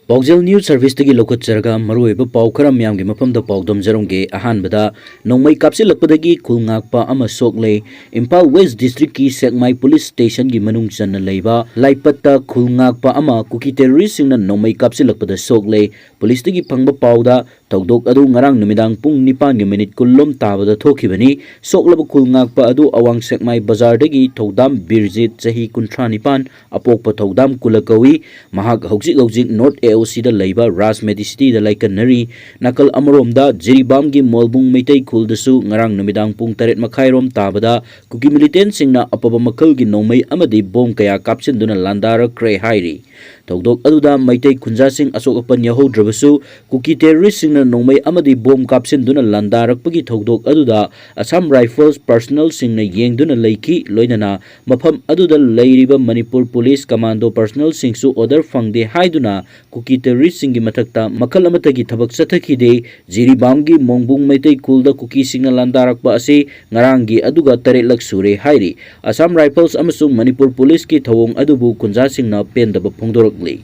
Paujel News Service tagi lokot jarga maruiba paukara miyam gi mafamda paudom jarongge ahanbada nongmai kapsilakpadagi Khulngakpa ama Shokle Impal West District ki Sekmai Police Station gi manung channa leiba laipatta Khulngakpa ama Kuki terrorist singna nongmai kapsilakpada Shokle police tagi phangba pauda tawdok adu ngarang numidang pung 9 gi minute kullom tabada thokibani Shoklaba Khulngakpa adu awang Sekmai bazar dagi thodam Birjit chahi 39 apokpa thodam kulakawi mahak hojik North AOC da leiba Ras Medicity da laikanari nakal amarom da Jiribam gi Molbung Meitai Khul dasu ngarang numidang pung 8 makhairom tabada Kuki militant singna apaba makal gi nongmai amadi bom kaya kapsin duna landara kre hairi tawdok aduda Meitai Khunja sing asok apan yahodrabasu Kuki terrorist singna nongmai amadi bom kapsin duna landarakpagi tawdok aduda Assam Rifles personnel singna yengduna leiki loinana mafam aduda leiriba Manipur Police Commando personnel singsu order fangde haiduna Kuki terrorist singi matakta makal amatagi thabak sathakide Jiribamgi Mongbung Meitai Khulda Kuki singna landarakpa ase ngarangi aduga taretlak sure hairi Assam Rifles amasung Manipur Police ki thawong adubu Khunja singna pendaba phongdorokli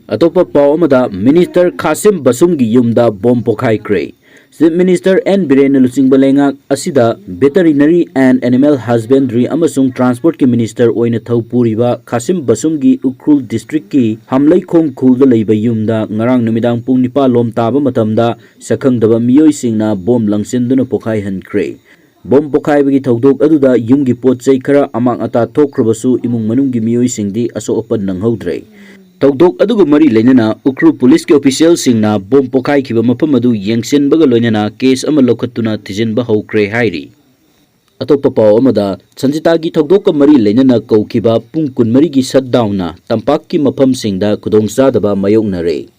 atopa paw amada Minister Khasim Basumgi yumda bom pokhai kre Chief Minister N. Biren Lusing Balengak asida Veterinary and Animal Husbandry amasung Transport ki Minister oina Thaupuriba Khasim Basumgi Ukrul District ki Hamlai Khong Khulda leiba yumda ngarang numidang pung 9 lom taba matamda sakhangdaba miyoi singna bom langsinduna pokhai hankre bom pokhai bagi tawdok aduda yumgi potchai khara amang ata thokrabasu imung manunggi miyoi singdi aso opan nanghodre tawdok aduga mari leinana Ukru Police ki official singna bom pokhai khiba mafam adu yengsin baga loinana case ama lokhatuna thijinba hokre hairi atopa paw amada sanjita gi tawdok ka mari leinana kawkhiba pung 12 gi shutdown na tampak ki mafam singda khudongsadaba mayoknare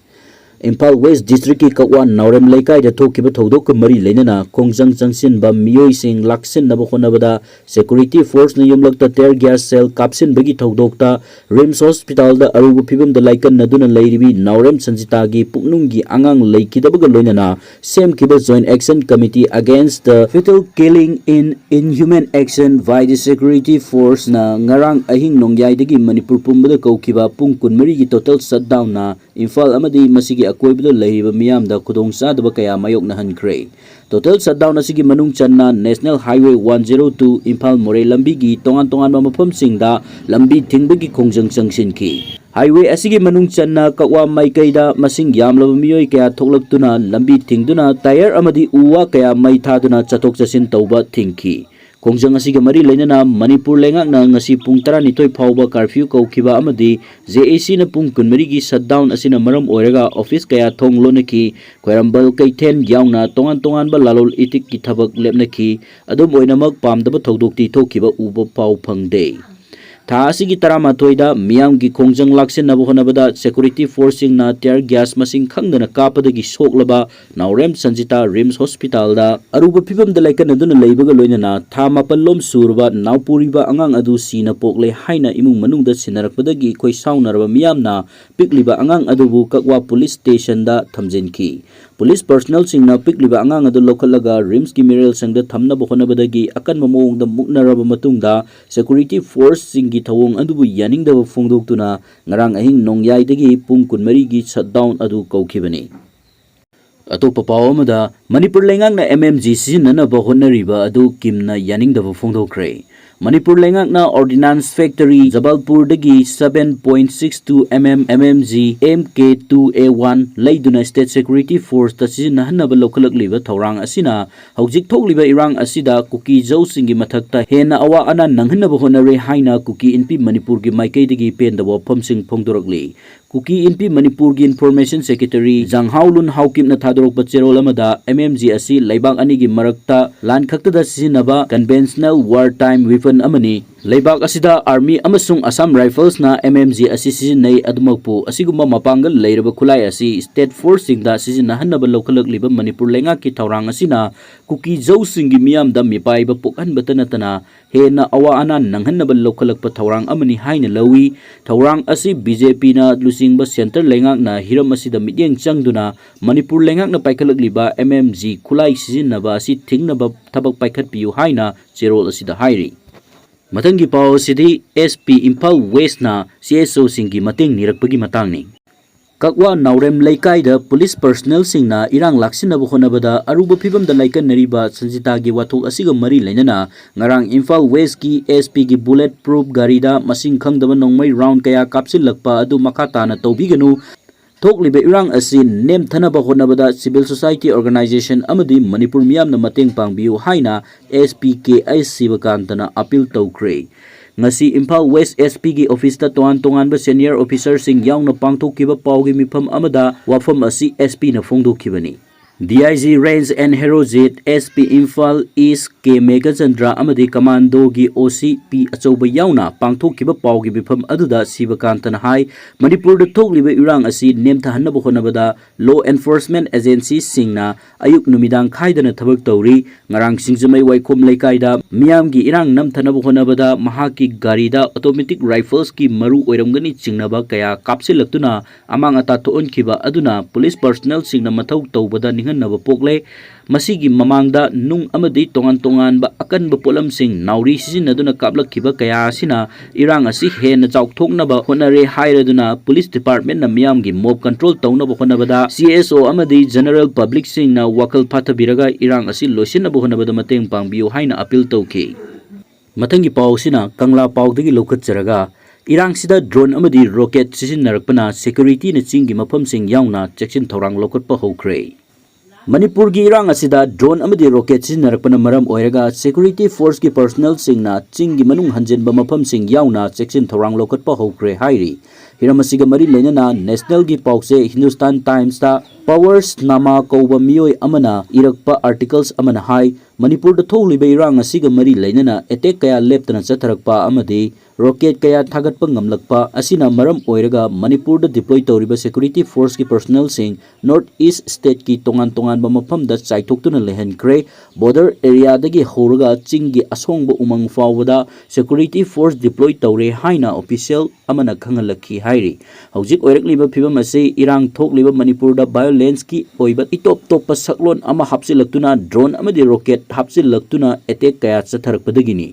Impal West District ki Kakwan Naurem Laikai da thokiba thodok ka mari leinana khongjang changsin ba miyoi sing laksin naba khonabada security force na yumlakta tear gas cell kapsin bagi thodokta Rims Hospital da arubu phibam da laikan naduna leiribi Naurem Sanjita gi puknunggi angang leikidabaga loinana sem kiba joint action committee against the fetal killing in inhuman action by the security force na ngarang ahing nongyai dagi Manipur pumbada kaukiba pung 13 gi total shutdown na Infal amadi masigi akoibdo lehiba miyamda khudongsadaba kaya mayokna hankre total shutdown asigi manung channa National Highway 102 Impal More lambi gi tongan mafam singda lambi thingbagi khongjang changsinki highway asigi manung channa Kakwa maikaida masing yamlaba miyoi kaya thoklaktuna lambi thingduna tire amadi uwa kaya mai thaduna chatok chasin tauba thingki Kongjang asiga mari leinana Manipur lengak na ngasi pung 12 phawba curfew kaukhiba amadi JAC na pung 12 gi shutdown asina maram oiraga office kaya thonglonaki Khoirambal Kaithen yauna tongan ba lalol itik ki thabak lepnaki adum oinamak pamdaba thodokti thokhiba uba paw phangde tha asigi 13 da miyam gi khongjang laksin nabu honabada security forcing na tear gas masing khangdana kapadagi soklaba Naurem Sanjita Rims Hospital da aruba phibam da laikan aduna leibaga loinana tha mapallom surba Naupuriba angang adu sina pokle haina imung manungda sinarakpadagi khoi saunarba miyamna pikliba angang adubu Kakwa police station da thamjinki police personnel singna pikliba angang adu lokhalaga Rims ki miral sangda thamna bokhonabadagi akan mamong da muknaraba matungda security force singi thawong adubu yaningdaba phongdoktuna ngarang ahing nongyai dagi pung 13 gi shutdown adu kaukibani atopa paw amada Manipur lengak na MMG sizinanaba honariba adu kimna yaningdaba phongdokre Manipur lengak na Ordnance Factory Jabalpur dagi 7.62 mm MMG MK2A1 leiduna State Security Force ta sizinnahanaba lokhalakliba thawrang asina hojik thokliba irang asida Kuki Jau singi mathakta hena awa ana nanghanaba honare haina Kuki NP Manipur gi maikai dagi pendaba phamsing phongdorakli Kuki NP Manipur gi Information Secretary Janghaulun Haukim na thadorok cherol amada MMG asi laibak ani gi marakta lan khaktada sizinaba conventional wartime weapon amani leibak asida army amasung Assam Rifles na MMG asi sizinai adumakpu asiguma mapangal leiraba khulai asi state force singda sizinnahanaba lokhalakliba Manipur lengak ki thawrang asina Kuki Jau singi miyamda mipaiba pokhanba tanatana hena awa ana nanghanaba lokhalakpa thawrang amani haina lawi thawrang asi BJP na lusingba center lengak na hiram asida midyeng changduna Manipur lengak na paikhalakliba MMG khulai sizinnaba asi thingnaba thabak paikhatpiu haina cherol asida hairi Matangi paw sidi SP Impal West na CSO singi mating nirakpagi matangni Kakwa Naurem Laikai police personnel singna irang laksinaba honabada aruba phibamda laikannariba sanjitagi wathok asiga mari lainana ngarang Imphal West ki SP gi bulletproof garida masing khangdaba nongmai round kaya kapsilakpa adu makatana tawbiganu thokliba irang asi nem thanaba honabada civil society organization amadi Manipur miyamna mateng pangbiu haina SPKI Sibakantana appeal tawkre ngasi Imphal West SP gi office ta tongan ba senior officer sing yaungna pangthokkiba pawgi mifam amada wafam asi SP na fongdokkibani DIG Range and Herojit SP Imphal East K Megachandra amadi commando gi OCP achoba yauna pangthokkiba pawgi mifam aduda Sibakantana hai Manipur da thokliba irang asi nemtha hannaba honabada law enforcement agencies singna ayuk numidang khaidana thabak tawri ngarang singjamai waikhom laikai miyam gi irang namthanaba honabada mahaki garida automatic rifles ki maru oiramgani chingnaba kaya kapsilaktuna amang ata thoonkiba aduna police personnel singna mathau tawbada ninghannaba pokle masigi mamangda nung amadi tongan ba akan ba polam sing nauri sisinaduna kaplakkiba kaya sina irang asi hena chawthoknaba honare hairaduna police department na miyam gi mob control tawnaba honabada CSO amadi general public sing na wakal phathabiraga irang asi loisinaba honabada mateng pangbiu haina appeal tawki matangi pawsina kangla pawdagi lokhatjaraga irang sida drone amadi rocket sisinnarakpana security na chingi mafam sing yauna checksin thorang lokatpa hokre Manipur gi irang asida drone amadi rocket sisinnarakpana maram oiraga security force ki personnel singna chingi manung hanjenba mafam sing yauna checksin thorang lokatpa hokre hairi hiramasiga mari lainana national gi pause Hindustan Times ta powers nama kauba miyoi amana irakpa articles amana hai Manipur da tholiba irang asiga mari lainana attack kaya leptana chatharakpa amadi rocket kaya thagatpa ngamlakpa asina maram oiraga Manipur da deploy tawriba security force ki personnel sing north east state ki tongan ba mafam da chaithoktuna lehankre border area dagi horaga chingi asongba umang fawada security force deploy tawre haina official amana khangalakhi hairi hojik oirakliba phibam ase irang thokliba Manipur da violence ki oiba itop topa saklon ama hapsilaktuna drone amadi rocket hapsilaktuna attack kaya chatharakpadagini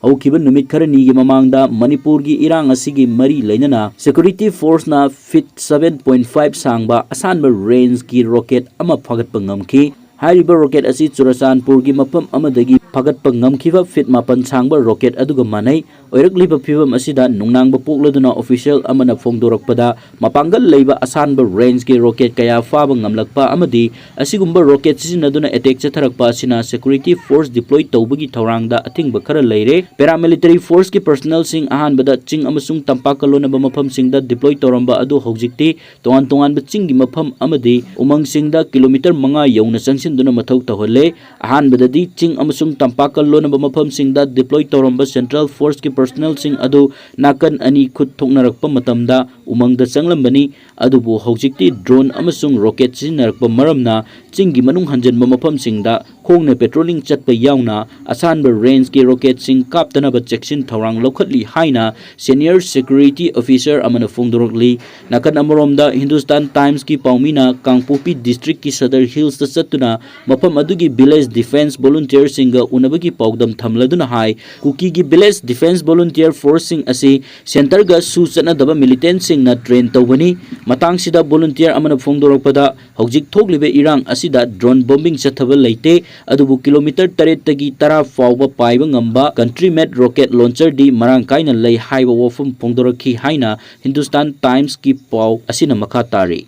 haukiba numit kharani gi mamangda Manipur gi irang asigi mari lainana security force na fit 7.5 sangba asanba range ki rocket ama phagatpa ngamki hariba rocket asi Churasanpur gi mapam amadagi phagatpa ngamkhiba fit mapan sangba rocket aduga manai oirakliba phibam asida nungnangba pokladuna official amana phongdorakpada mapangal leiba asanba range ki rocket kaya faba ngamlakpa amadi asigumba rocket sisinaduna attack chatharakpa asina security force deploy tawbagi thorangda athingba khara leire paramilitary force ki personnel sing ahanbada ching amasung tampakalonaba mafam singda deploy tawramba adu hogjikti tongan ba chinggi mafam amadi umang singda kilometer 5 yauna changsinduna mathau tawhalle ahanbadadi ching amasung tampakalonaba mafam singda deploy tawramba central force ki personnel sing adu nakan ani khut thoknarakpa matamda umangda changlambani adubu hogjikti drone amasung rocket sisinnarakpa maramna chingi manung hanjanba mafam singda khongna patrolling chatpa yauna asanba range ki rocket sing kaptanaba checksin thorang lokhatli haina senior security officer amana phongdorokli nakan amoromda Hindustan Times ki paumina Kangpopi district ki Sadar Hills ta chatuna mafam adugi village defense volunteer singa unabagi pawdam thamladuna hai Kuki gi village defense volunteer force sing asi center ga su chanadaba militant sing na train tawbani matang sida volunteer amana phongdorokpada hogjik thoklibe irang asida drone bombing chathaba leite adubu kilometer 8 tagi 10 fawba paiba ngamba country made rocket launcher di marang kaina lei haiba wofum phongdorakhi haina Hindustan Times ki paw asina makha tari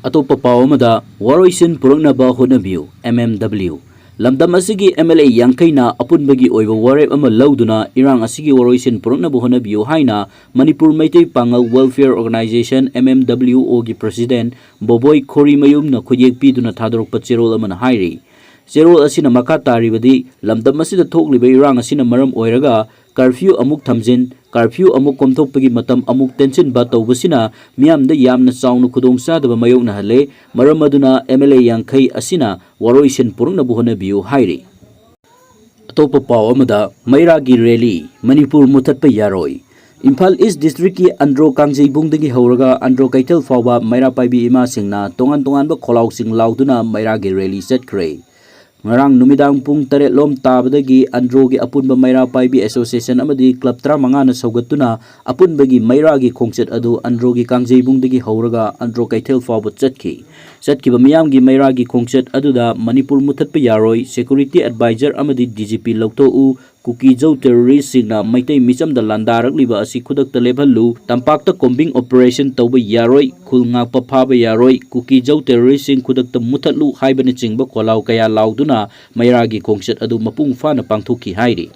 atopa paw amada waroisin purungnaba honabiu MMW lamdam asigi MLA yangkaina apunbagi oiba warep ama lauduna irang asigi waroisin purungnaba honabiu haina Manipur Maitai Pangal Welfare Organization MMWO gi president Boboy Khori mayum na khuyek piduna thadorokpa cherol amana hairi cherol asina makha taribadi lamdam asida thokliba irang asina maram oiraga curfew amuk thamjin curfew amuk komthokpagi matam amuk tension ba tawbasina miyamda yamna chaunu khudong sadaba mayokna hale maram aduna MLA yangkai asina waroisin purungnabu honabiu hairi atopa paw amada mairagi rally Manipur muthatpa yaroi Imphal East District ki Andro Kangjei bungdagi horaga Andro Kaitel fawba maira paibi ima singna tongan ba kholau sing lauduna mairagi rally setkre Ngarang numidang pung 8 lom tabadagi Androgi apunba mayra paibi association amadi club 35 na saugatuna apunbagi mayragi khongchet adu Androgi kangjebungdagi hauraga Andro kaithel fawba chatkiba miyamgi mayragi khongchet aduda Manipur muthatpa yaroi security advisor amadi DGP lautou Kuki Jau terrorist singna maitai michamda landarakliba asi khudakta lebhallu tampakta combing operation tauba yaroi Khulngakpa phaba yaroi Kuki Jau terrorist sing khudakta muthatlu haibani chingba kolau kaya lauduna mayragi khongchet adu mapung fana pangthuki hairi